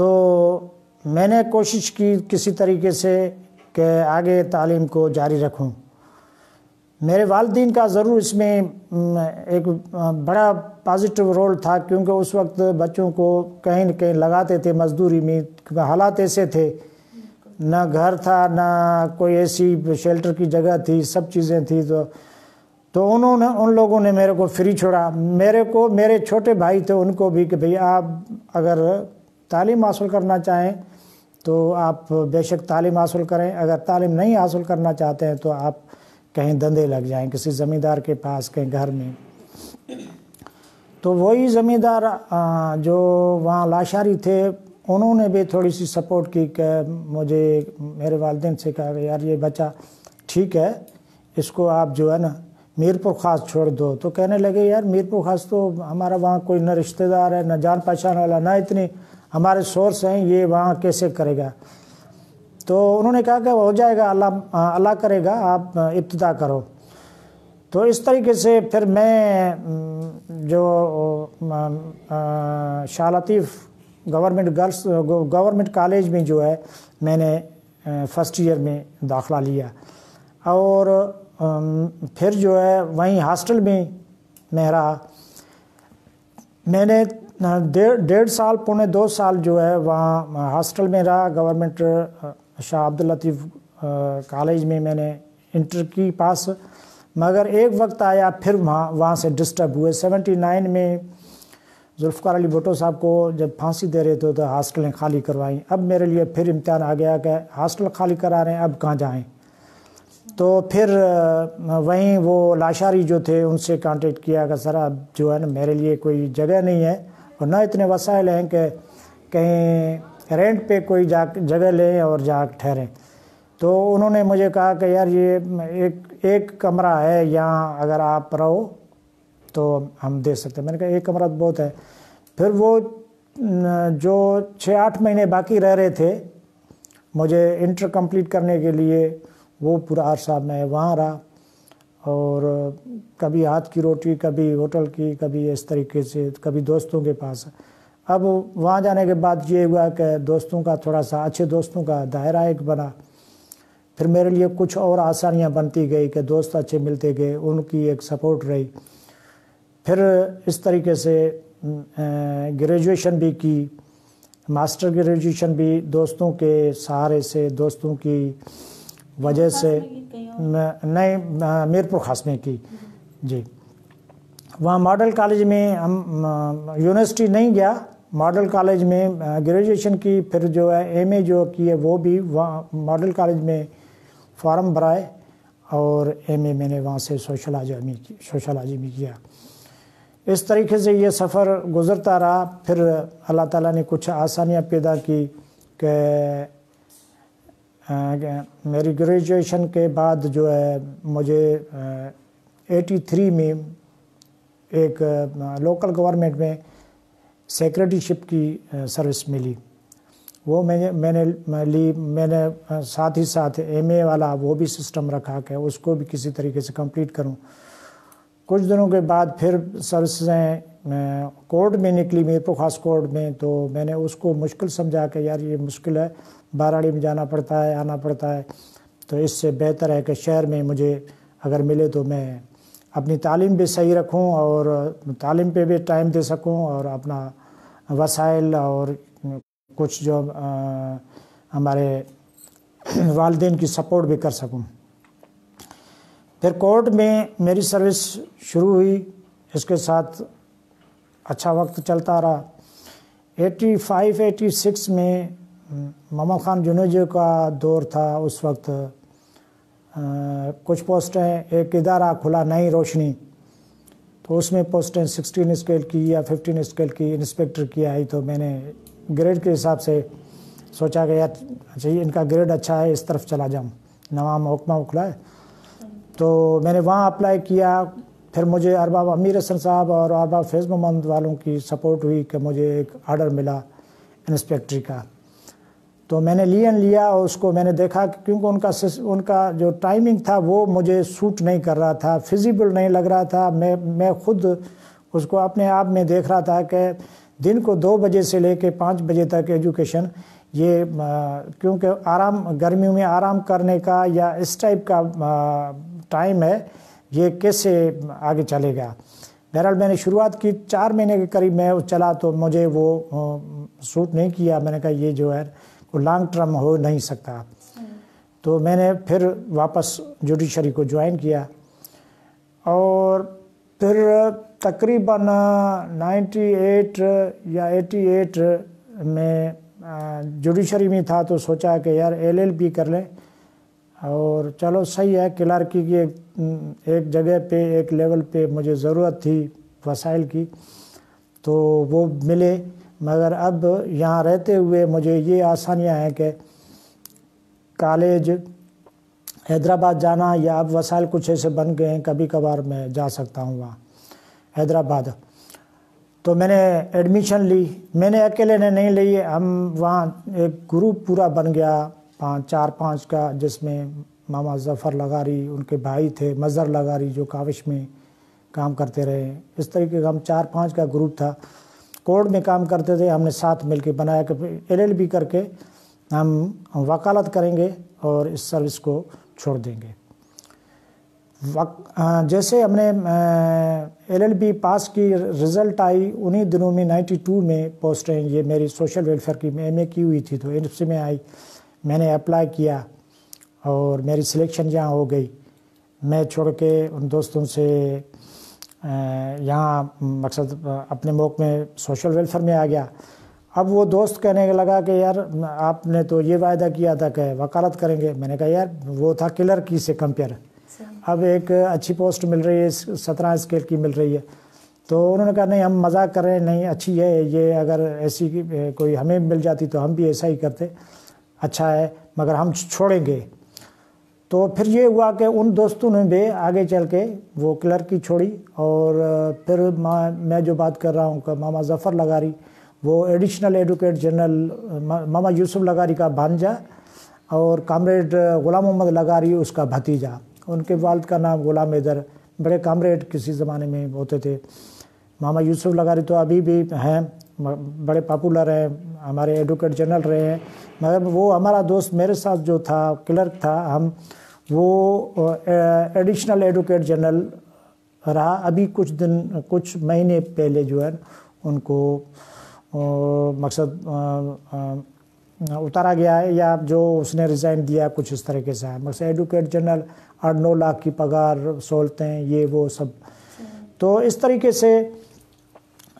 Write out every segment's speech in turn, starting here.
تو میں نے کوشش کی کسی طریقے سے کہ آگے تعلیم کو جاری رکھوں. میرے والدین کا ضرور اس میں ایک بڑا پازیٹیو رول تھا، کیونکہ اس وقت بچوں کو کہیں نہ کہیں لگاتے تھے مزدوری میں. حالات ایسے تھے، نہ گھر تھا، نہ کوئی ایسی شیلٹر کی جگہ تھی، سب چیزیں تھیں. تو ان لوگوں نے میرے کو فری چھوڑا. میرے چھوٹے بھائی تھے، ان کو بھی کہ بھئی آپ اگر تعلیم حاصل کرنا چاہیں تو آپ بے شک تعلیم حاصل کریں، اگر تعلیم نہیں حاصل کرنا چاہتے ہیں تو آپ کہیں دندے لگ جائیں کسی زمیندار کے پاس، کہیں گھر میں. تو وہی زمیندار جو وہاں لاشاری تھے، انہوں نے بھی تھوڑی سی سپورٹ کی کہ مجھے میرے والدین سے کہا کہ یار یہ بچہ ٹھیک ہے، اس کو آپ جو ہے نا میرپور خاص چھوڑ دو. تو کہنے لگے یار میرپور خاص تو ہمارا وہاں کوئی نہ رشتہ دار ہے، نہ جان پہچان والا، نہ اتنے ہمارے سورس ہیں، یہ وہاں کیسے کرے گا. تو انہوں نے کہا کہ ہو جائے گا، اللہ کرے گا، آپ ابتدا کرو. تو اس طریقے سے پھر میں جو شاہ لطیف گورنمنٹ کالج میں جو ہے میں نے فرسٹ ایئر میں داخلہ لیا، اور پھر جو ہے وہیں ہاسٹل میں رہا. میں نے 1.5 سال پونے 2 سال جو ہے وہاں ہاسٹل میں رہا. گورنمنٹ شاہ عبداللطیف کالج میں نے انٹر کی پاس، مگر ایک وقت آیا پھر وہاں سے ڈسٹرب ہوئے. 79 میں ذوالفقار علی بھٹو صاحب کو جب پھانسی دے رہے تھے تو ہاسٹلیں خالی کروائیں. اب میرے لیے پھر امتحان آ گیا کہ ہاسٹل خالی کرا رہے ہیں، اب کہاں جائیں. تو پھر وہیں وہ لاشاری جو تھے ان سے کانٹیکٹ کیا کہ سر اب جو ہے نا میرے لیے کوئی جگہ نہیں ہے، اور نہ اتنے وسائل ہیں کہ کہیں رینٹ پہ کوئی جگہ لیں اور جا ٹھہریں. تو انہوں نے مجھے کہا کہ یار یہ ایک کمرہ ہے یہاں، اگر آپ رہو تو ہم دے سکتے ہیں. میں نے کہا ایک کمرہ بہت ہے. پھر وہ جو 6-8 مہینے باقی رہ رہے تھے مجھے انٹر کمپلیٹ کرنے کے لیے، وہ پورا عرصہ میں وہاں رہا، اور کبھی ہاتھ کی روٹی، کبھی ہوٹل کی، کبھی اس طریقے سے، کبھی دوستوں کے پاس. اب وہاں جانے کے بعد یہ ہوا کہ دوستوں کا تھوڑا سا اچھے دوستوں کا دائرہ ایک بنا. پھر میرے لیے کچھ اور آسانیاں بنتی گئی کہ دوست اچھے ملتے گئے، ان کی ایک سپورٹ رہی. پھر اس طریقے سے گریجویشن بھی کی، ماسٹر گریجویشن بھی دوستوں کے سہارے سے، دوستوں کی وجہ سے. نہیں، میرپور خاص میں کی جی. وہاں ماڈل کالج میں ہم یونیورسٹی نہیں گیا، ماڈل کالج میں گریجویشن کی. پھر جو ہے ایم اے جو کی ہے وہ بھی وہاں ماڈل کالج میں فارم بھرائے، اور ایم اے میں نے وہاں سے سوشالوجی میں کیا. اس طریقے سے یہ سفر گزرتا رہا. پھر اللہ تعالیٰ نے کچھ آسانیاں پیدا کی کہ میری گریجویشن کے بعد جو ہے مجھے 83 میں ایک لوکل گورنمنٹ میں سیکریٹری شپ کی سروس ملی. وہ میں نے لی. میں نے ساتھ ہی ساتھ ایم اے والا وہ بھی سسٹم رکھا کہ اس کو بھی کسی طریقے سے کمپلیٹ کروں. کچھ دنوں کے بعد پھر سروسیں کورٹ میں نکلی، میرپور خاص کورٹ میں. تو میں نے اس کو مشکل سمجھا کہ یار یہ مشکل ہے، بارہڑی میں جانا پڑتا ہے، آنا پڑتا ہے. تو اس سے بہتر ہے کہ شہر میں مجھے اگر ملے تو میں اپنی تعلیم بھی صحیح رکھوں، اور تعلیم پہ بھی ٹائم دے سکوں، اور اپنا وسائل اور کچھ جو ہمارے والدین کی سپورٹ بھی کر سکوں. پھر کورٹ میں میری سروس شروع ہوئی، اس کے ساتھ اچھا وقت چلتا رہا. 85-86 میں محمد خان جنیجو کا دور تھا. اس وقت کچھ پوسٹیں، ایک ادارہ کھلا نئی روشنی، تو اس میں پوسٹیں 16 اسکیل کی یا 15 اسکیل کی انسپیکٹر کی آئی. تو میں نے گریڈ کے حساب سے سوچا کہ یار اچھا ان کا گریڈ اچھا ہے، اس طرف چلا جاؤں، نواں محکمہ کھلا ہے. تو میں نے وہاں اپلائی کیا. پھر مجھے ارباب امیر حسن صاحب اور ارباب فیض محمد والوں کی سپورٹ ہوئی کہ مجھے ایک آرڈر ملا انسپیکٹری کا. تو میں نے لیا، اور اس کو میں نے دیکھا کہ کیونکہ ان کا جو ٹائمنگ تھا وہ مجھے سوٹ نہیں کر رہا تھا، فیزیبل نہیں لگ رہا تھا. میں خود اس کو اپنے آپ میں دیکھ رہا تھا کہ دن کو 2 بجے سے لے کے 5 بجے تک ایجوکیشن، یہ کیونکہ گرمیوں میں آرام کرنے کا یا اس ٹائپ کا ٹائم ہے، یہ کیسے آگے چلے گا؟ بہرحال میں نے شروعات کی، 4 مہینے کے قریب میں چلا تو مجھے وہ سوٹ نہیں کیا. میں نے کہا یہ جو ہے وہ لانگ ٹرم ہو نہیں سکتا. تو میں نے پھر واپس جوڈیشری کو جوائن کیا، اور پھر تقریباً 98 یا 88 میں جوڈیشری میں تھا، تو سوچا کہ یار LLB کر لیں. اور چلو صحیح ہے، کلرکی کی ایک جگہ پہ ایک لیول پہ مجھے ضرورت تھی وسائل کی، تو وہ ملے. مگر اب یہاں رہتے ہوئے مجھے یہ آسانیاں ہیں کہ کالج حیدرآباد جانا، یا اب وسائل کچھ ایسے بن گئے ہیں کبھی کبھار میں جا سکتا ہوں وہاں حیدرآباد. تو میں نے ایڈمیشن لی. میں نے اکیلے نے نہیں لی، ہم وہاں ایک گروپ پورا بن گیا 4-5 کا، جس میں ماما ظفر لغاری، ان کے بھائی تھے مظہر لغاری جو کاوش میں کام کرتے رہے. اس طریقے کا ہم 4-5 کا گروپ تھا، کورٹ میں کام کرتے تھے. ہم نے ساتھ مل کے بنایا کہ LLB کر کے ہم وکالت کریں گے اور اس سروس کو چھوڑ دیں گے. جیسے ہم نے LLB پاس کی، رزلٹ آئی انہی دنوں میں 92 میں پوسٹیں، یہ میری سوشل ویلفیئر کی میں MA کی ہوئی تھی تو اس میں آئی. میں نے اپلائی کیا اور میری سلیکشن یہاں ہو گئی. میں چھوڑ کے ان دوستوں سے یہاں مقصد اپنے موقع میں سوشل ویلفیئر میں آ گیا. اب وہ دوست کہنے لگا کہ یار آپ نے تو یہ وعدہ کیا تھا کہ وکالت کریں گے. میں نے کہا یار وہ تھا کلرکی سے کمپیئر، اب ایک اچھی پوسٹ مل رہی ہے 17 اسکیل کی مل رہی ہے. تو انہوں نے کہا نہیں ہم مذاق کر رہے ہیں، نہیں اچھی ہے یہ، اگر ایسی کوئی ہمیں مل جاتی تو ہم بھی ایسا ہی کرتے، اچھا ہے مگر ہم چھوڑیں گے. تو پھر یہ ہوا کہ ان دوستوں نے بھی آگے چل کے وہ کلرکی چھوڑی. اور پھر میں جو بات کر رہا ہوں کہ ماما ظفر لغاری، وہ ایڈیشنل ایڈوکیٹ جنرل ماما یوسف لغاری کا بھانجا، اور کامریڈ غلام محمد لغاری اس کا بھتیجا. ان کے والد کا نام غلام حیدر، بڑے کامریڈ کسی زمانے میں ہوتے تھے. ماما یوسف لغاری تو ابھی بھی ہیں، بڑے پاپولر ہیں، ہمارے ایڈوکیٹ جنرل رہے ہیں. مگر وہ ہمارا دوست میرے ساتھ جو تھا کلرک تھا، ہم وہ ایڈیشنل ایڈوکیٹ جنرل رہا. ابھی کچھ مہینے پہلے جو ہے ان کو مقصد اتارا گیا ہے، یا جو اس نے ریزائن دیا کچھ اس طریقے سے ہے. مقصد ایڈوکیٹ جنرل 8-9 لاکھ کی پگار سہولتیں یہ وہ سب. تو اس طریقے سے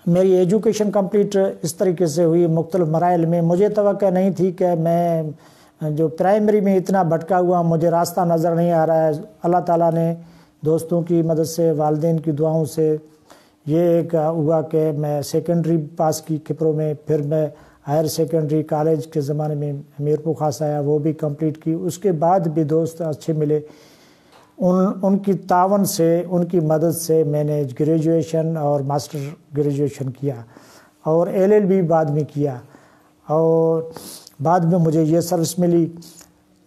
میری ایجوکیشن کمپلیٹ اس طریقے سے ہوئی. مختلف مراحل میں مجھے توقع نہیں تھی کہ میں جو پرائمری میں اتنا بھٹکا ہوا، مجھے راستہ نظر نہیں آ رہا ہے. اللہ تعالیٰ نے دوستوں کی مدد سے، والدین کی دعاؤں سے یہ ایک ہوا کہ میں سیکنڈری پاس کی کھپروں میں. پھر میں ہائر سیکنڈری کالج کے زمانے میں میرپور خاص آیا، وہ بھی کمپلیٹ کی. اس کے بعد بھی دوست اچھے ملے، ان کی تعاون سے، ان کی مدد سے میں نے گریجویشن اور ماسٹر گریجویشن کیا، اور LLB بعد میں کیا. اور بعد میں مجھے یہ سروس ملی.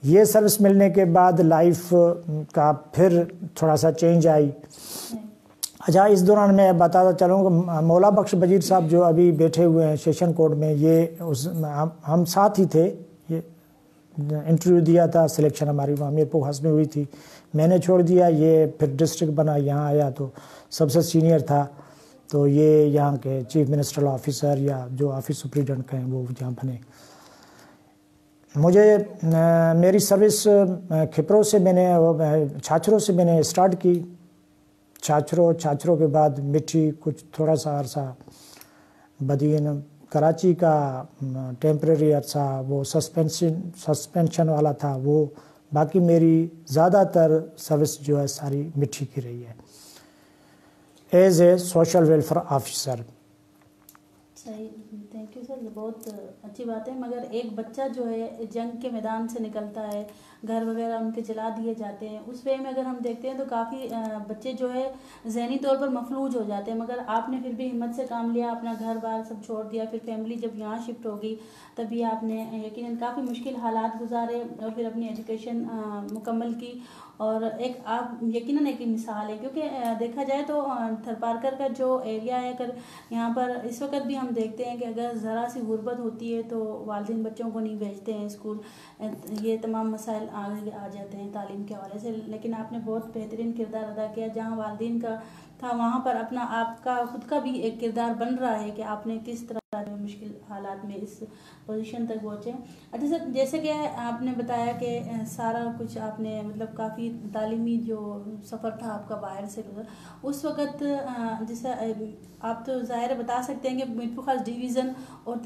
یہ سروس ملنے کے بعد لائف کا پھر تھوڑا سا چینج آئی. اچھا، اس دوران میں بتاتا چلوں کہ مولا بخش بجیر صاحب جو ابھی بیٹھے ہوئے ہیں سیشن کورٹ میں، یہ ہم ساتھ ہی تھے. یہ انٹرویو دیا تھا، سلیکشن ہماری وہاں میرپور خاص میں ہوئی تھی. میں نے چھوڑ دیا، یہ پھر ڈسٹرکٹ بنا، یہاں آیا تو سب سے سینئر تھا. تو یہ یہاں کے چیف منسٹرل آفیسر یا جو آفس سپریڈنٹ ہیں وہ یہاں بنے. مجھے میری سروس کھپروں سے میں نے، چھاچروں سے میں نے اسٹارٹ کی. چھاچروں کے بعد مٹھی کچھ تھوڑا سا عرصہ، بدین کراچی کا ٹیمپریری عرصہ وہ سسپینشن والا تھا وہ. باقی میری زیادہ تر سروس جو ہے ساری مٹھی کی رہی ہے as a social welfare officer. صحیح، تھینک یو سر، بہت اچھی بات ہے. مگر ایک بچہ جو ہے جنگ کے میدان سے نکلتا ہے، گھر وغیرہ ان کے جلا دیے جاتے ہیں، اس وے میں اگر ہم دیکھتے ہیں تو کافی بچے جو ہے ذہنی طور پر مفلوج ہو جاتے ہیں. مگر آپ نے پھر بھی ہمت سے کام لیا، اپنا گھر بار سب چھوڑ دیا. پھر فیملی جب یہاں شفٹ ہوگی تبھی آپ نے یقیناً کافی مشکل حالات گزارے اور پھر اپنی ایجوکیشن مکمل کی. اور ایک آپ یقیناً ایک مثال ہے، کیونکہ دیکھا جائے تو تھرپارکر کا جو ایریا ہے، اگر یہاں پر اس وقت بھی ہم دیکھتے ہیں کہ اگر ذرا سی غربت ہوتی ہے تو والدین بچوں کو نہیں بھیجتے ہیں اسکول، یہ تمام مسائل آگے آ جاتے ہیں تعلیم کے حوالے سے. لیکن آپ نے بہت بہترین کردار ادا کیا، جہاں والدین کا تھا وہاں پر اپنا آپ کا خود کا بھی ایک کردار بن رہا ہے کہ آپ نے کس طرح مشکل حالات میں اس پوزیشن تک پہنچے. اچھا سر، جیسے کہ آپ نے بتایا کہ سارا کچھ آپ نے مطلب کافی تعلیمی جو سفر تھا آپ کا باہر سے گزر، اس وقت جیسا آپ تو ظاہر بتا سکتے ہیں کہ میرپور خاص ڈویژن اور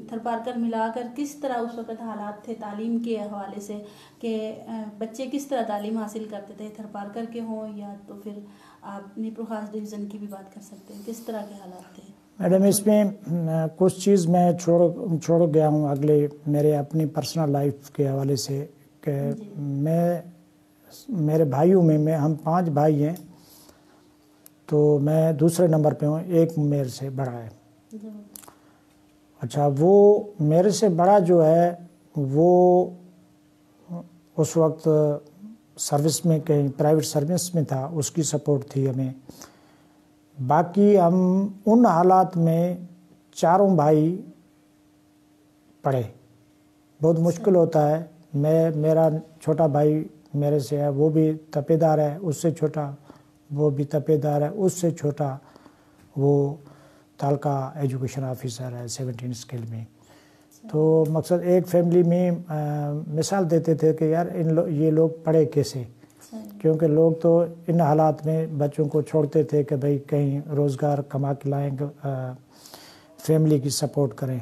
تھرپارکر ملا کر کس طرح اس وقت حالات تھے تعلیم کے حوالے سے، کہ بچے کس طرح تعلیم حاصل کرتے تھے، تھرپارکر کے ہوں یا تو پھر آپ میرپور خاص ڈویژن کی بھی بات کر سکتے ہیں، کس طرح کے حالات تھے؟ میڈم اس میں کچھ چیز میں چھوڑ گیا ہوں اگلے میرے اپنی پرسنل لائف کے حوالے سے، کہ میرے بھائیوں میں ہم 5 بھائی ہیں، تو میں دوسرے نمبر پہ ہوں، ایک میرے سے بڑا ہے. اچھا، وہ میرے سے بڑا جو ہے وہ اس وقت سروس میں کہیں پرائیویٹ سروس میں تھا، اس کی سپورٹ تھی ہمیں. باقی ہم ان حالات میں چاروں بھائی پڑھے. بہت مشکل ہوتا ہے. میرا چھوٹا بھائی میرے سے ہے، وہ بھی تپیدار ہے، اس سے چھوٹا وہ بھی تپیدار ہے، اس سے چھوٹا وہ تعلقہ ایجوکیشن آفیسر ہے 17 اسکیل میں. تو مقصد ایک فیملی میں مثال دیتے تھے کہ یار یہ لوگ پڑھے کیسے، کیونکہ لوگ تو ان حالات میں بچوں کو چھوڑتے تھے کہ بھئی کہیں روزگار کما کے لائیں، فیملی کی سپورٹ کریں.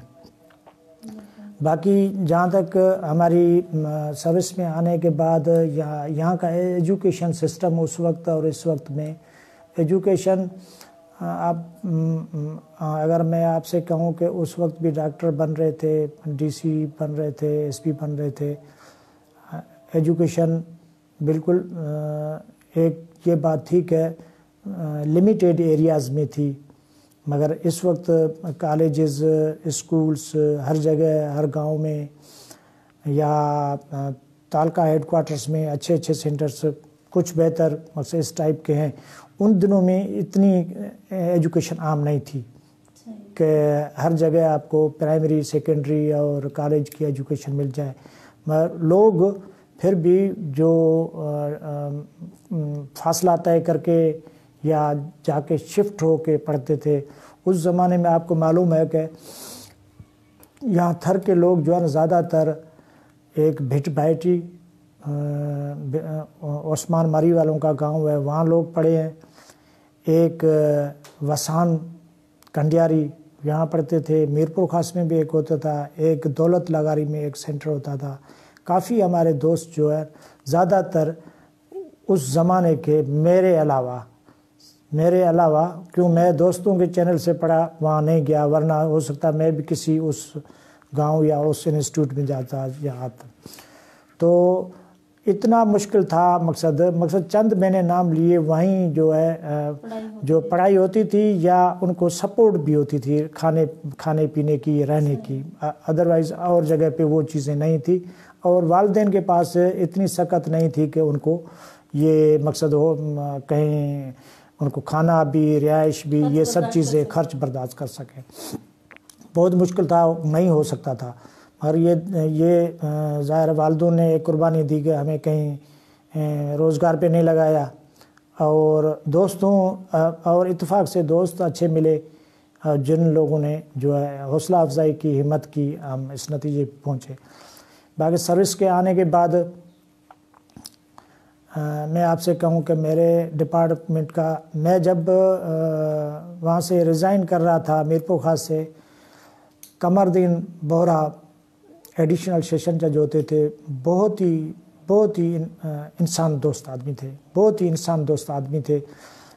باقی جہاں تک ہماری سروس میں آنے کے بعد یہاں کا ایجوکیشن سسٹم اس وقت اور اس وقت میں ایجوکیشن، آپ اگر میں آپ سے کہوں کہ اس وقت بھی ڈاکٹر بن رہے تھے، ڈی سی بن رہے تھے، ایس پی بن رہے تھے. ایجوکیشن بالکل ایک یہ بات تھی کہ لمیٹیڈ ایریاز میں تھی، مگر اس وقت کالجز، اسکولز ہر جگہ، ہر گاؤں میں یا تعلقہ ہیڈ کوارٹرز میں اچھے سینٹرز کچھ بہتر مقصد اس ٹائپ کے ہیں. ان دنوں میں اتنی ایجوکیشن عام نہیں تھی کہ ہر جگہ آپ کو پرائمری، سیکنڈری اور کالج کی ایجوکیشن مل جائے. مگر لوگ پھر بھی جو فاصلہ طے کر کے یا جا کے شفٹ ہو کے پڑھتے تھے، اس زمانے میں آپ کو معلوم ہے کہ یہاں تھر کے لوگ جو ہے زیادہ تر ایک بھٹ بھائٹی عثمان ماری والوں کا گاؤں ہے، وہاں لوگ پڑھے ہیں. ایک وسان کنڈیاری یہاں پڑھتے تھے. میرپور خاص میں بھی ایک ہوتا تھا، ایک دولت لگاری میں ایک سینٹر ہوتا تھا. کافی ہمارے دوست جو ہے زیادہ تر اس زمانے کے میرے علاوہ کیوں میں دوستوں کے چینل سے پڑھا وہاں نہیں گیا، ورنہ ہو سکتا میں بھی کسی اس گاؤں یا اس انسٹیٹیوٹ میں جاتا یا آتا. تو اتنا مشکل تھا. مقصد چند میں نے نام لیے، وہیں جو ہے جو پڑھائی ہوتی تھی یا ان کو سپورٹ بھی ہوتی تھی کھانے پینے کی، رہنے کی. ادروائز اور جگہ پہ وہ چیزیں نہیں تھی، اور والدین کے پاس اتنی سکت نہیں تھی کہ ان کو یہ مقصد ہو کہیں ان کو کھانا بھی، رہائش بھی، یہ سب چیزیں خرچ برداشت کر سکیں. بہت مشکل تھا، نہیں ہو سکتا تھا. اور یہ ظاہر والدوں نے ایک قربانی دی کہ ہمیں کہیں روزگار پہ نہیں لگایا، اور دوستوں اور اتفاق سے دوست اچھے ملے جن لوگوں نے جو ہے حوصلہ افزائی کی، ہمت کی، ہم اس نتیجے پہ پہنچے. باقی سروس کے آنے کے بعد میں آپ سے کہوں کہ میرے ڈپارٹمنٹ کا، میں جب وہاں سے ریزائن کر رہا تھا میرپور خاص سے، قمردین بورا ایڈیشنل سیشن جج ہوتے تھے. بہت ہی انسان دوست آدمی تھے.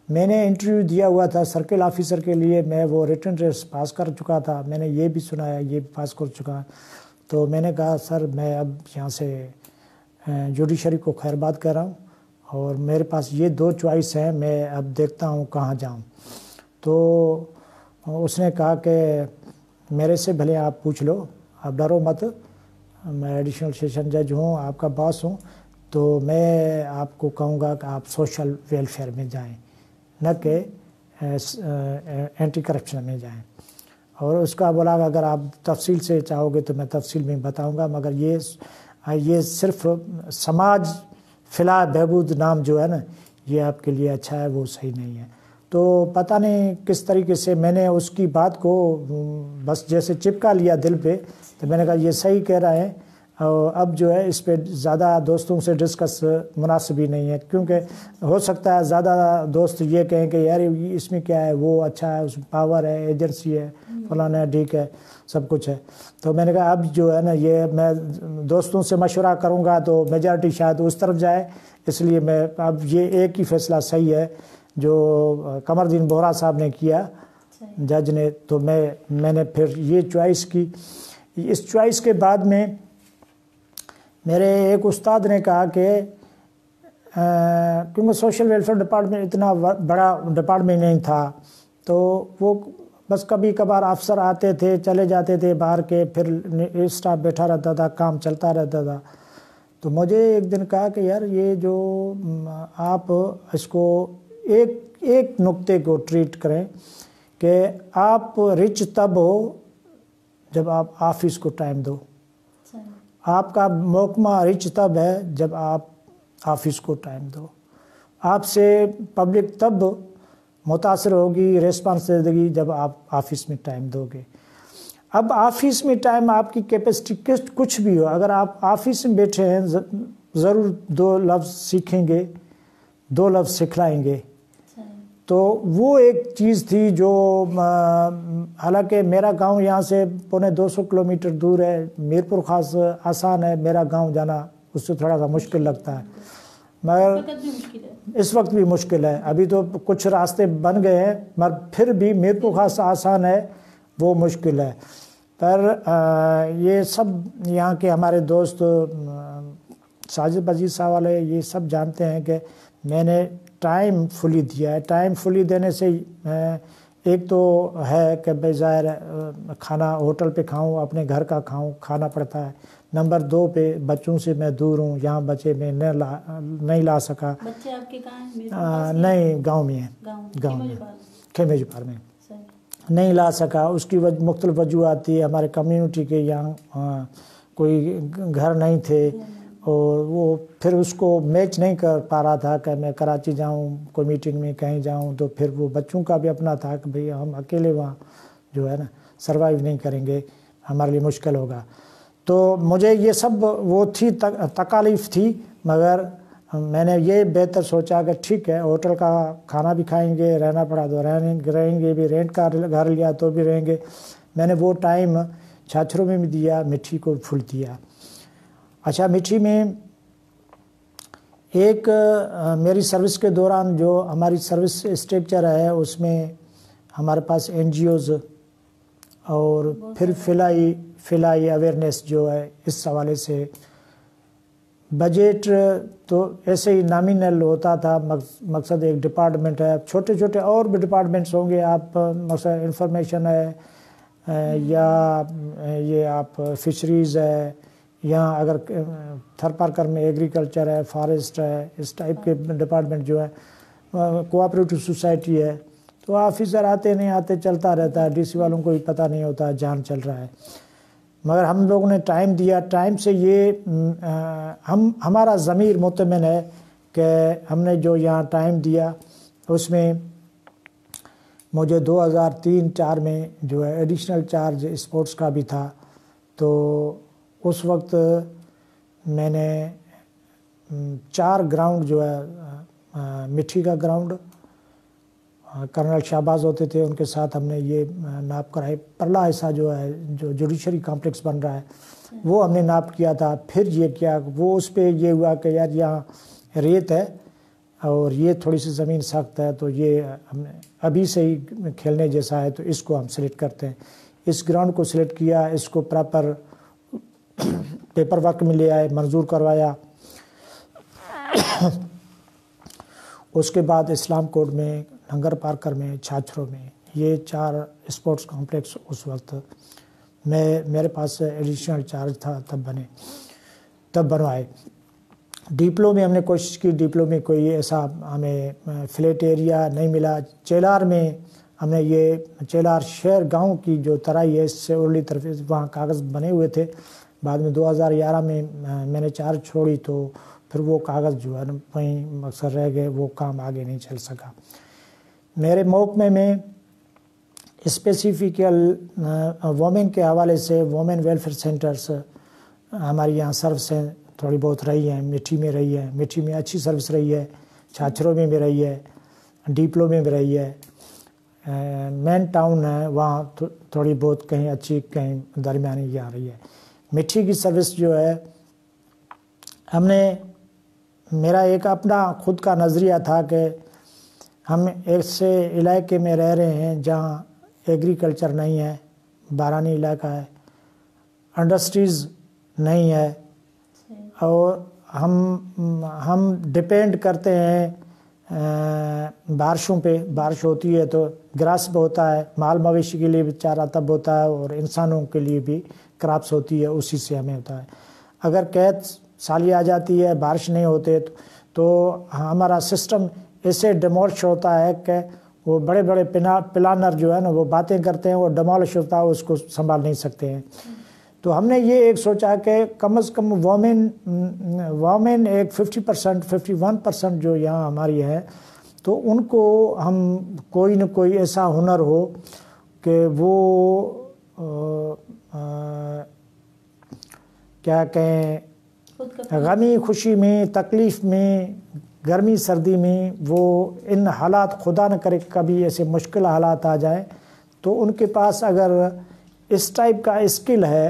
میں نے انٹرویو دیا ہوا تھا سرکل آفیسر کے لیے، میں وہ ریٹن ٹیسٹ پاس کر چکا تھا. میں نے یہ بھی سنایا یہ بھی پاس کر چکا. تو میں نے کہا سر میں اب یہاں سے جوڈیشری کو خیر بات کر رہا ہوں، اور میرے پاس یہ 2 چوائس ہیں، میں اب دیکھتا ہوں کہاں جاؤں. تو اس نے کہا کہ میرے سے بھلے آپ پوچھ لو، آپ ڈرو مت، میں ایڈیشنل سیشن جج ہوں، آپ کا باس ہوں، تو میں آپ کو کہوں گا کہ آپ سوشل ویلفیئر میں جائیں، نہ کہ اینٹی کرپشن میں جائیں. اور اس کا بولا اگر آپ تفصیل سے چاہو گے تو میں تفصیل میں بتاؤں گا، مگر یہ صرف سماج فلاح بہبود نام جو ہے نا یہ آپ کے لیے اچھا ہے، وہ صحیح نہیں ہے. تو پتہ نہیں کس طریقے سے میں نے اس کی بات کو بس جیسے چپکا لیا دل پہ، تو میں نے کہا یہ صحیح کہہ رہا ہے. اور اب جو ہے اس پہ زیادہ دوستوں سے ڈسکس مناسب ہی نہیں ہے، کیونکہ ہو سکتا ہے زیادہ دوست یہ کہیں کہ یار اس میں کیا ہے، وہ اچھا ہے، اس میں پاور ہے، ایجنسی ہے، فلانا ٹھیک ہے، سب کچھ ہے. تو میں نے کہا اب جو ہے نا یہ میں دوستوں سے مشورہ کروں گا تو میجارٹی شاید اس طرف جائے، اس لیے میں اب یہ ایک ہی فیصلہ صحیح ہے جو قمر الدین بوہرا صاحب نے کیا جج نے. تو میں نے پھر یہ چوائس کی. اس چوائس کے بعد میں میرے ایک استاد نے کہا کہ کیونکہ سوشل ویلفیئر ڈپارٹمنٹ اتنا بڑا ڈپارٹمنٹ نہیں تھا، تو وہ بس کبھی کبھار افسر آتے تھے چلے جاتے تھے باہر کے، پھر اسٹاف بیٹھا رہتا تھا، کام چلتا رہتا تھا. تو مجھے ایک دن کہا کہ یار یہ جو آپ اس کو ایک نقطے کو ٹریٹ کریں کہ آپ رچ تب ہو جب آپ آفس کو ٹائم دو. آپ کا محکمہ رچ تب ہے جب آپ آفس کو ٹائم دو. آپ سے پبلک تب متاثر ہوگی، ریسپانس دے گی جب آپ آفس میں ٹائم دو گے. اب آفس میں ٹائم آپ کی کیپیسٹی کچھ بھی ہو، اگر آپ آفس میں بیٹھے ہیں ضرور 2 لفظ سیکھیں گے، 2 لفظ سکھلائیں گے. تو وہ ایک چیز تھی جو حالانکہ میرا گاؤں یہاں سے 250 کلومیٹر دور ہے، میرپور خاص آسان ہے، میرا گاؤں جانا اس سے تھوڑا سا مشکل لگتا ہے، مگر اس وقت بھی مشکل ہے. ابھی تو کچھ راستے بن گئے ہیں مگر پھر بھی میرپور خاص آسان ہے، وہ مشکل ہے. پر یہ سب یہاں کے ہمارے دوست ساجد عزیز صاحب والے یہ سب جانتے ہیں کہ میں نے ٹائم فلی دیا ہے. ٹائم فلی دینے سے ایک تو ہے کہ بے ظاہر کھانا ہوٹل پہ کھاؤں، اپنے گھر کا کھاؤں، کھانا پڑتا ہے. نمبر 2 پہ بچوں سے میں دور ہوں، یہاں بچے میں نہیں لا سکا. بچے آپ کے کہاں ہیں؟ نہیں، گاؤں میں ہیں، گاؤں میں خیمے جپار میں نہیں لا سکا. اس کی مختلف وجوہات تھی. ہمارے کمیونٹی کے یہاں کوئی گھر نہیں تھے، اور وہ پھر اس کو میچ نہیں کر پا رہا تھا کہ میں کراچی جاؤں، کوئی میٹنگ میں کہیں جاؤں. تو پھر وہ بچوں کا بھی اپنا تھا کہ بھئی ہم اکیلے وہاں جو ہے نا سروائیو نہیں کریں گے، ہمارے لیے مشکل ہوگا. تو مجھے یہ سب وہ تھی تکالیف تھی، مگر میں نے یہ بہتر سوچا کہ ٹھیک ہے ہوٹل کا کھانا بھی کھائیں گے، رہنا پڑا تو رہیں گے بھی، رینٹ کا گھر لیا تو بھی رہیں گے. میں نے وہ ٹائم چھاچھروں میں بھی دیا، مٹھی کو فل دیا. اچھا، مٹھی میں ایک میری سروس کے دوران جو ہماری سروس اسٹرکچر ہے اس میں ہمارے پاس NGOز اور پھر فلائی اویئرنیس جو ہے اس حوالے سے بجٹ تو ایسے ہی نامینل ہوتا تھا. مقصد ایک ڈپارٹمنٹ ہے، چھوٹے چھوٹے اور بھی ڈپارٹمنٹس ہوں گے. آپ مثلا انفارمیشن ہے، یا یہ آپ فشریز ہے، یا اگر تھر پارکر میں ایگریکلچر ہے، فارسٹ ہے، اس ٹائپ کے ڈپارٹمنٹ جو ہے، کوآپریٹو سوسائٹی ہے. تو آفیسر آتے نہیں آتے چلتا رہتا ہے، DC والوں کو بھی پتہ نہیں ہوتا جان چل رہا ہے. مگر ہم لوگوں نے ٹائم دیا. ٹائم سے یہ ہمارا ضمیر مطمئن ہے کہ ہم نے جو یہاں ٹائم دیا اس میں مجھے 2003-04 میں جو ہے ایڈیشنل چارج اسپورٹس کا بھی تھا. تو اس وقت میں نے 4 گراؤنڈ جو ہے، مٹھی کا گراؤنڈ، کرنل شہباز ہوتے تھے ان کے ساتھ ہم نے یہ ناپ کرائی. پرلا حصہ جو ہے جو جوڈیشری کمپلیکس بن رہا ہے وہ ہم نے ناپ کیا تھا. پھر یہ کیا وہ اس پہ یہ ہوا کہ یار یہاں ریت ہے اور یہ تھوڑی سی زمین سخت ہے، تو یہ ہم نے ابھی سے ہی کھیلنے جیسا ہے تو اس کو ہم سلیکٹ کرتے ہیں. اس گراؤنڈ کو سلیکٹ کیا، اس کو پراپر پیپر ورک میں لے آئے، منظور کروایا. اس کے بعد اسلام کوٹ میں، لنگر پارکر میں، چھاچھروں میں، یہ 4 اسپورٹس کمپلیکس اس وقت میرے پاس ایڈیشنل چارج تھا تب بنوائے. ڈیپلو میں ہم نے کوشش کی، ڈیپلو میں کوئی ایسا ہمیں فلیٹ ایریا نہیں ملا۔ چیلار میں ہم نے یہ چیلار شہر گاؤں کی جو ترائی ہے اس سے ارلی طرف وہاں کاغذ بنے ہوئے تھے، بعد میں 2011 میں میں نے چارج چھوڑی تو پھر وہ کاغذ جو ہے نا وہیں اکثر رہ گئے، وہ کام آگے نہیں چل سکا۔ میرے محکمے میں اسپیسیفکل وومن کے حوالے سے وومن ویلفیئر سینٹرز ہماری یہاں سروسیں تھوڑی بہت رہی ہیں، مٹھی میں رہی ہے، مٹھی میں اچھی سروس رہی ہے، چھاچروں میں بھی رہی ہے، ڈیپلو میں بھی رہی ہے، مین ٹاؤن ہے وہاں تھوڑی بہت کہیں اچھی کہیں درمیانی یہ آ رہی ہے۔ مٹھی کی سروس جو ہے ہم نے، میرا ایک اپنا خود کا نظریہ تھا کہ ہم ایسے علاقے میں رہ رہے ہیں جہاں ایگریکلچر نہیں ہے، بارانی علاقہ ہے، انڈسٹریز نہیں ہے، اور ہم ڈپینڈ کرتے ہیں بارشوں پہ۔ بارش ہوتی ہے تو گراسپ ہوتا ہے، مال مویشی کے لیے بھی چارہ تب ہوتا ہے اور انسانوں کے لیے بھی کراپس ہوتی ہے، اسی سے ہمیں ہوتا ہے۔ اگر قحط سالی آ جاتی ہے، بارش نہیں ہوتے تو ہمارا سسٹم ایسے ڈیمولش ہوتا ہے کہ وہ بڑے بڑے پلانر جو ہے نا وہ باتیں کرتے ہیں، وہ ڈیمولش ہوتا ہے، اس کو سنبھال نہیں سکتے ہیں۔ تو ہم نے یہ ایک سوچا کہ کم از کم وومن ایک 50% 51% جو یہاں ہماری ہے، تو ان کو ہم کوئی نہ کوئی ایسا ہنر ہو کہ وہ کیا کہیں، غمی خوشی میں، تکلیف میں، گرمی سردی میں، وہ ان حالات، خدا نہ کرے کبھی ایسے مشکل حالات آ جائیں تو ان کے پاس اگر اس ٹائپ کا اسکل ہے،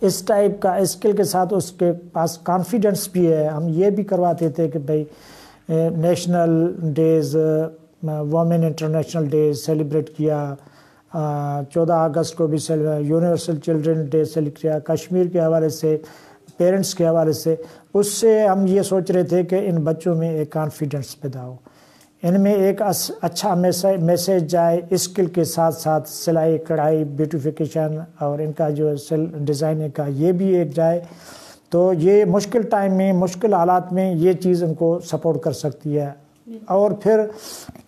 اس ٹائپ کا اسکل کے ساتھ اس کے پاس کانفیڈنس بھی ہے۔ ہم یہ بھی کرواتے تھے کہ بھائی national days, woman international days celebrate کیا، 14 اگست کو بھی یونیورسل چلڈرن ڈے سیلیبریٹ کیا، کشمیر کے حوالے سے، پیرنٹس کے حوالے سے۔ اس سے ہم یہ سوچ رہے تھے کہ ان بچوں میں ایک کانفیڈنس پیدا ہو، ان میں ایک اچھا میسیج جائے، اسکل کے ساتھ ساتھ سلائی کڑھائی، بیوٹیفیکیشن اور ان کا جو ڈیزائننگ کا یہ بھی ایک جائے، تو یہ مشکل ٹائم میں، مشکل حالات میں یہ چیز ان کو سپورٹ کر سکتی ہے۔ اور پھر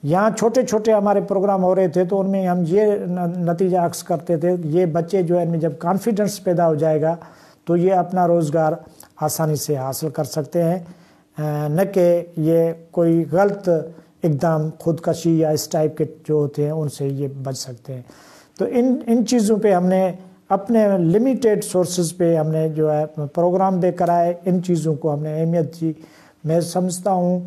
یہاں چھوٹے چھوٹے ہمارے پروگرام ہو رہے تھے تو ان میں ہم یہ نتیجہ عکس کرتے تھے، یہ بچے جو ہے ان میں جب کانفیڈنس پیدا ہو جائے گا تو یہ اپنا روزگار آسانی سے حاصل کر سکتے ہیں، نہ کہ یہ کوئی غلط اقدام، خودکشی یا اس ٹائپ کے جو ہوتے ہیں ان سے یہ بچ سکتے ہیں۔ تو ان چیزوں پہ ہم نے اپنے لمیٹیڈ سورسز پہ ہم نے جو ہے پروگرام بھی کرائے، ان چیزوں کو ہم نے اہمیت دی۔ میں سمجھتا ہوں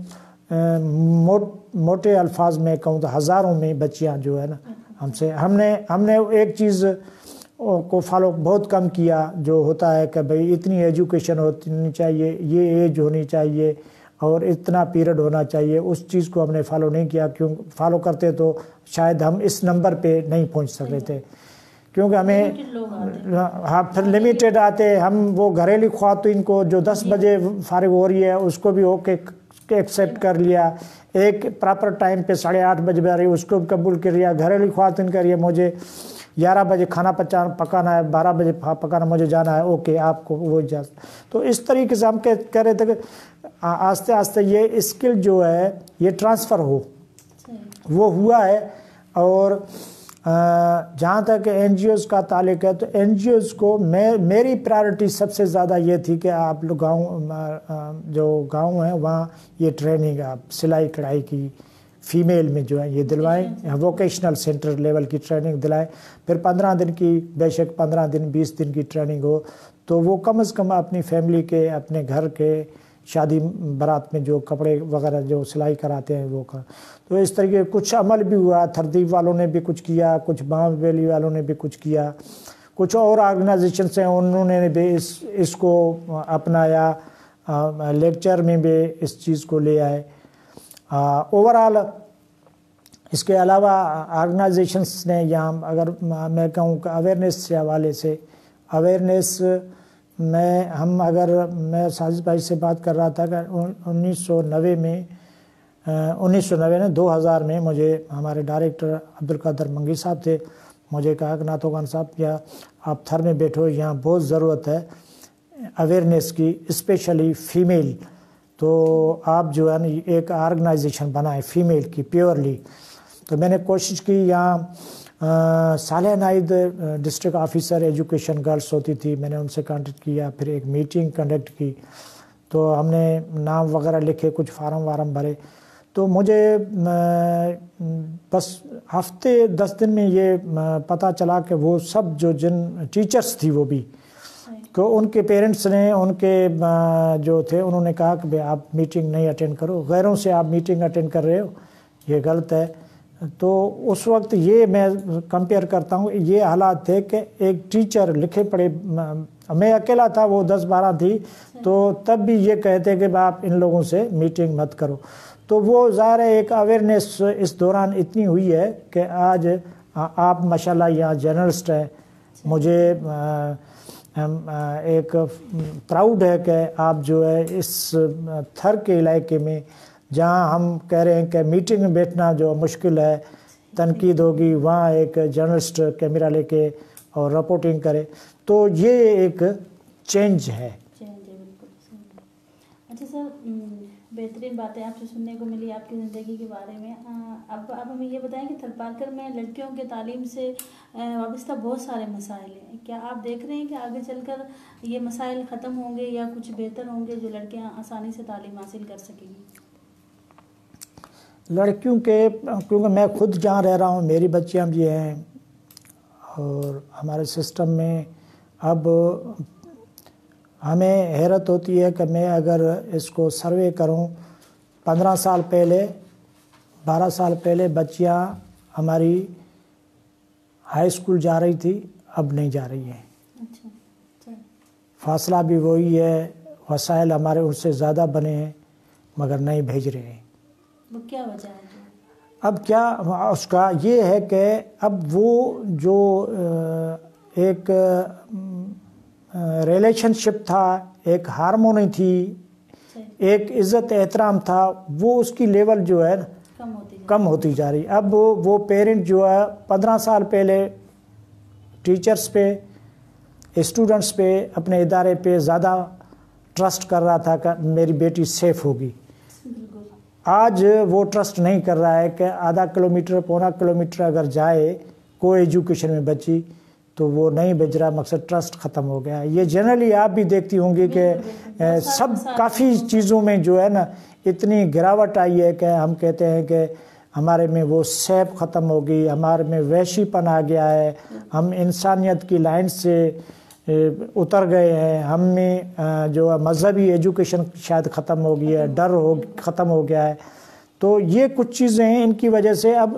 موٹے الفاظ میں کہوں تو ہزاروں میں بچیاں جو ہے نا ہم نے ایک چیز کو فالو بہت کم کیا، جو ہوتا ہے کہ بھئی اتنی ایجوکیشن ہونی چاہیے، یہ ایج ہونی چاہیے اور اتنا پیریڈ ہونا چاہیے، اس چیز کو ہم نے فالو نہیں کیا۔ کیوں فالو کرتے تو شاید ہم اس نمبر پہ نہیں پہنچ سکتے تھے، کیونکہ ہمیں پھر لمیٹیڈ آتے۔ ہم وہ گھریلو خواتین کو جو 10 بجے فارغ ہو رہی ہے اس کو بھی اوکے ایکسیپٹ کر لیا، ایک پراپر ٹائم پہ 8:30 بجے آ رہی ہے اس کو بھی قبول کر لیا۔ گھریلو خواتین کر رہی ہے مجھے 11 بجے کھانا پکانا ہے، 12 بجے پکانا مجھے جانا ہے، اوکے آپ کو وہ اجازت۔ تو اس طریقے سے ہم کہہ رہے تھے کہ آہستہ آہستہ یہ اسکل جو ہے یہ ٹرانسفر ہو، وہ ہوا ہے۔ اور جہاں تک این جی اوز کا تعلق ہے تو این جی اوز کو میری پرائرٹی سب سے زیادہ یہ تھی کہ آپ لوگ جو گاؤں ہیں وہاں یہ ٹریننگ آپ سلائی کڑھائی کی فیمیل میں جو ہے یہ دلوائیں، ووکیشنل سینٹر لیول کی ٹریننگ دلائیں، پھر 15 دن کی، بے شک 15 دن 20 دن کی ٹریننگ ہو تو وہ کم از کم اپنی فیملی کے، اپنے گھر کے شادی برات میں جو کپڑے وغیرہ جو سلائی کراتے ہیں وہ تو اس طریقے کچھ عمل بھی ہوا۔ تھردیپ والوں نے بھی کچھ کیا، کچھ بام ویلی والوں نے بھی کچھ کیا، کچھ اور آرگنائزیشنس ہیں انہوں نے بھی اس کو اپنایا، لیکچر میں بھی اس چیز کو لے آئے۔ اوورآل اس کے علاوہ آرگنائزیشنس نے یہاں اگر میں کہوں کہ اویئرنیس سے حوالے سے، اویئرنیس میں ہم میں ساجد بھائی سے بات کر رہا تھا کہ 1990 میں 2000 میں مجھے ہمارے ڈائریکٹر عبدالقادر منگی صاحب تھے، مجھے کہا کہ ناتھو خان صاحب کیا آپ تھر میں بیٹھو، یہاں بہت ضرورت ہے اویئرنیس کی، اسپیشلی فیمیل. تو آپ جو ہے نا ایک آرگنائزیشن بنائیں فیمیل کی پیورلی. تو میں نے کوشش کی. یہاں صالح نائد ڈسٹرکٹ آفیسر ایجوکیشن گرلس ہوتی تھی، میں نے ان سے کانٹیکٹ کیا، پھر ایک میٹنگ کنڈکٹ کی. تو ہم نے نام وغیرہ لکھے، کچھ فارم وارم بھرے. تو مجھے بس ہفتے 10 دن میں یہ پتہ چلا کہ وہ سب جو جن ٹیچرس تھی وہ بھی کہ ان کے پیرنٹس نے، ان کے جو تھے انہوں نے کہا کہ بھئی آپ میٹنگ نہیں اٹینڈ کرو، غیروں سے آپ میٹنگ اٹینڈ کر رہے ہو، یہ غلط ہے. تو اس وقت یہ میں کمپیئر کرتا ہوں، یہ حالات تھے کہ ایک ٹیچر لکھے پڑھے، میں اکیلا تھا، وہ 10-12 تھی، تو تب بھی یہ کہتے کہ آپ ان لوگوں سے میٹنگ مت کرو. تو وہ ظاہر ہے ایک اویئرنیس اس دوران اتنی ہوئی ہے کہ آج آپ ماشاءاللہ یہاں جرنلسٹ ہیں. مجھے ایک پراؤڈ ہے کہ آپ جو ہے اس تھر کے علاقے میں جہاں ہم کہہ رہے ہیں کہ میٹنگ میں بیٹھنا جو مشکل ہے، تنقید ہوگی، وہاں ایک جرنلسٹ کیمرہ لے کے اور رپورٹنگ کرے. تو یہ ایک چینج ہے. اچھا سر، بہترین باتیں آپ سے سننے کو ملی آپ کی زندگی کے بارے میں. اب ہمیں یہ بتائیں کہ تھرپارکر میں لڑکیوں کے تعلیم سے وابستہ بہت سارے مسائل ہیں. کیا آپ دیکھ رہے ہیں کہ آگے چل کر یہ مسائل ختم ہوں گے یا کچھ بہتر ہوں گے جو لڑکیاں آسانی سے تعلیم حاصل کر سکیں گی؟ لڑکیوں کے، کیونکہ میں خود جہاں رہ رہا ہوں میری بچیاں بھی ہیں، اور ہمارے سسٹم میں اب ہمیں حیرت ہوتی ہے کہ میں اگر اس کو سروے کروں، 15 سال پہلے 12 سال پہلے بچیاں ہماری ہائی اسکول جا رہی تھی، اب نہیں جا رہی ہیں. فاصلہ بھی وہی ہے، وسائل ہمارے ان سے زیادہ بنے ہیں مگر نہیں بھیج رہے ہیں. وہ کیا وجہ ہے؟ اب کیا اس کا یہ ہے کہ اب وہ جو ایک ریلیشن شپ تھا، ایک ہارمونی تھی، ایک عزت احترام تھا، وہ اس کی لیول جو ہے کم ہوتی جا رہی. اب وہ پیرنٹ جو ہے 15 سال پہلے ٹیچرز پہ، اسٹوڈنٹس پہ، اپنے ادارے پہ زیادہ ٹرسٹ کر رہا تھا کہ میری بیٹی سیف ہوگی. آج وہ ٹرسٹ نہیں کر رہا ہے کہ آدھا کلومیٹر پونا کلومیٹر اگر جائے کوئی ایجوکیشن میں بچی تو وہ نہیں بھیج رہا، مقصد ٹرسٹ ختم ہو گیا. یہ جنرلی آپ بھی دیکھتی ہوں گی کہ سب کافی چیزوں میں جو ہے نا اتنی گراوٹ آئی ہے کہ ہم کہتے ہیں کہ ہمارے میں وہ سیب ختم ہو گئی، ہمارے میں وحشی پن آ گیا ہے، ہم انسانیت کی لائن سے اتر گئے ہیں، ہم میں جو مذہبی ایجوکیشن شاید ختم ہو گئی ہے، ڈر ختم ہو گیا ہے. تو یہ کچھ چیزیں ہیں ان کی وجہ سے. اب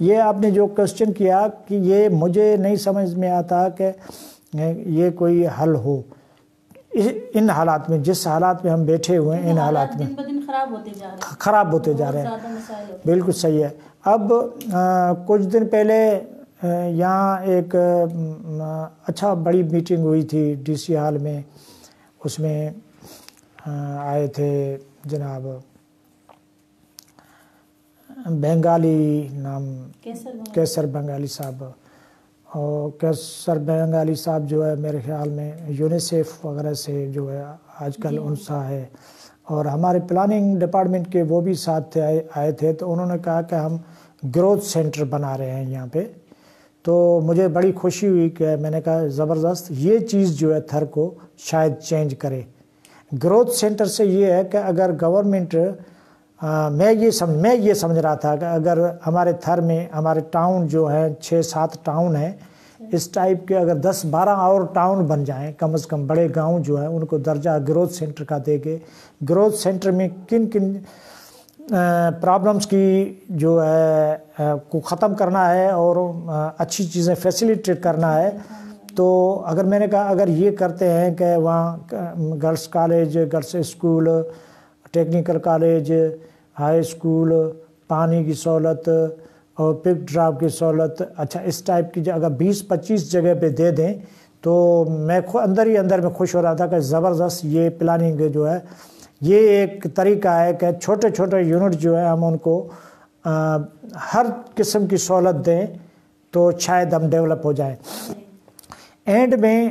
یہ آپ نے جو کوسچن کیا کہ یہ مجھے نہیں سمجھ میں آتا کہ یہ کوئی حل ہو ان حالات میں، جس حالات میں ہم بیٹھے ہوئے ہیں، ان حالات میں خراب ہوتے جا رہے ہیں. بالکل صحیح ہے. اب کچھ دن پہلے یہاں ایک اچھا بڑی میٹنگ ہوئی تھی ڈی سی ہال میں. اس میں آئے تھے جناب بنگالی نام کیسر بنگالی صاحب، اور کیسر بنگالی صاحب جو ہے میرے خیال میں یونیسیف وغیرہ سے جو ہے آج کل انسا ہے، اور ہمارے پلاننگ ڈپارٹمنٹ کے وہ بھی ساتھ آئے تھے. تو انہوں نے کہا کہ ہم گروتھ سینٹر بنا رہے ہیں یہاں پہ. تو مجھے بڑی خوشی ہوئی کہ میں نے کہا زبردست، یہ چیز جو ہے تھر کو شاید چینج کرے. گروتھ سینٹر سے یہ ہے کہ اگر گورنمنٹ، میں یہ سمجھ رہا تھا کہ اگر ہمارے تھر میں ہمارے ٹاؤن جو ہیں 6-7 ٹاؤن ہیں، اس ٹائپ کے اگر 10-12 اور ٹاؤن بن جائیں، کم از کم بڑے گاؤں جو ہیں ان کو درجہ گروتھ سینٹر کا دے کے، گروتھ سینٹر میں کن پرابلمس کی جو ہے کو ختم کرنا ہے اور اچھی چیزیں فیسیلیٹیٹ کرنا ہے. تو اگر میں نے کہا اگر یہ کرتے ہیں کہ وہاں girls college, girls school, technical college, high school, پانی کی سہولت اور پک ڈراپ کی سہولت، اچھا اس ٹائپ کی اگر 20-25 جگہ پہ دے دیں تو میں اندر ہی اندر میں خوش ہو رہا تھا کہ زبردست یہ پلاننگ جو ہے، یہ ایک طریقہ ہے کہ چھوٹے چھوٹے یونٹ جو ہے ہم ان کو ہر قسم کی سہولت دیں تو شاید ہم ڈیولپ ہو جائیں. اینڈ میں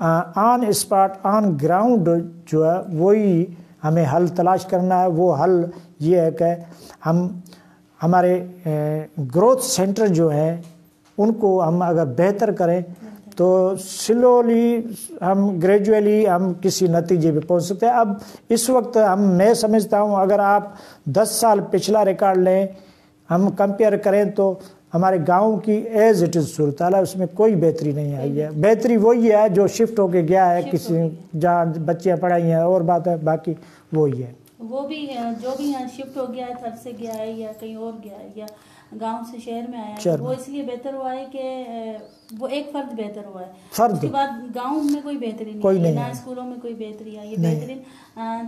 آن اسپاٹ آن گراؤنڈ جو ہے وہی ہمیں حل تلاش کرنا ہے. وہ حل یہ ہے کہ ہم ہمارے گروتھ سینٹر جو ہیں ان کو ہم اگر بہتر کریں تو سلولی ہم گریجولی ہم کسی نتیجے پہ پہنچ سکتے ہیں. اب اس وقت میں سمجھتا ہوں اگر آپ 10 سال پچھلا ریکارڈ لیں ہم کمپیئر کریں تو ہمارے گاؤں کی ایز اٹ از صورتحال ہے, اس میں کوئی بہتری نہیں آئی ہے. بہتری وہی ہے جو شفٹ ہو کے گیا ہے کسی جہاں بچیاں پڑھائی ہیں اور بات ہے, باقی وہی ہے. وہ بھی جو بھی یہاں شفٹ ہو گیا ہے تھر سے گیا ہے یا کہیں اور گیا ہے یا گاؤں سے شہر میں آیا ہے, وہ اس لیے بہتر ہوا ہے کہ وہ ایک فرد بہتر ہوا ہے. اس کے بعد گاؤں میں کوئی بہتری نہیں ہے, نہ اسکولوں میں کوئی بہتری آئی ہے. بہترین.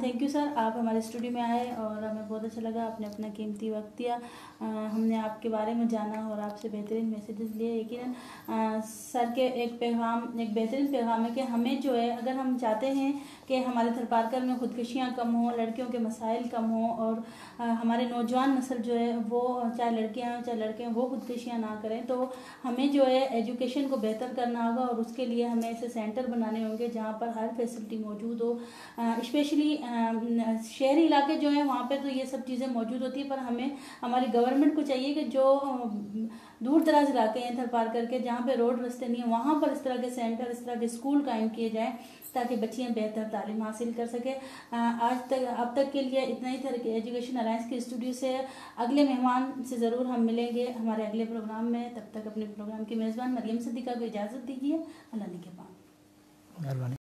تھینک یو سر, آپ ہمارے اسٹوڈیو میں آئے اور ہمیں بہت اچھا لگا, آپ نے اپنا قیمتی وقت دیا, ہم نے آپ کے بارے میں جانا اور آپ سے بہترین میسیجز لیے. یقیناً سر کے ایک بہترین پیغام ہے کہ ہمیں جو ہے اگر ہم چاہتے ہیں کہ ہمارے تھرپارکر میں خودکشیاں کم ہوں, لڑکیوں کے مسائل کم ہوں اور ہمارے نوجوان نسل جو ہے وہ چاہے لڑکیاں ہوں چاہے لڑکے ہیں وہ خودکشیاں نہ کریں, تو ہمیں جو ہے ایجوکیشن کو بہتر کرنا ہوگا اور اس کے لیے ہمیں ایسے سینٹر بنانے ہوں گے جہاں پر ہر فیسلٹی موجود ہو. اسپیشلی شہری علاقے جو ہیں وہاں پہ تو یہ سب چیزیں موجود ہوتی ہیں, پر ہمیں ہماری گورنمنٹ کو چاہیے کہ جو دور دراز علاقے ہیں تھرپارکر کے جہاں پہ روڈ رستے نہیں ہیں وہاں پر اس طرح کے سینٹر, اس طرح کے اسکول قائم کیے جائیں تاکہ بچیاں بہتر تعلیم حاصل کر سکیں. اب تک کے لیے اتنا ہی تھا کہ ایجوکیشن الائنس کے اسٹوڈیو سے اگلے مہمان سے ضرور ہم ملیں گے ہمارے اگلے پروگرام میں. تب تک اپنے پروگرام کی میزبان مریم صدیقہ کو اجازت دیجیے. اللہ نگہبان.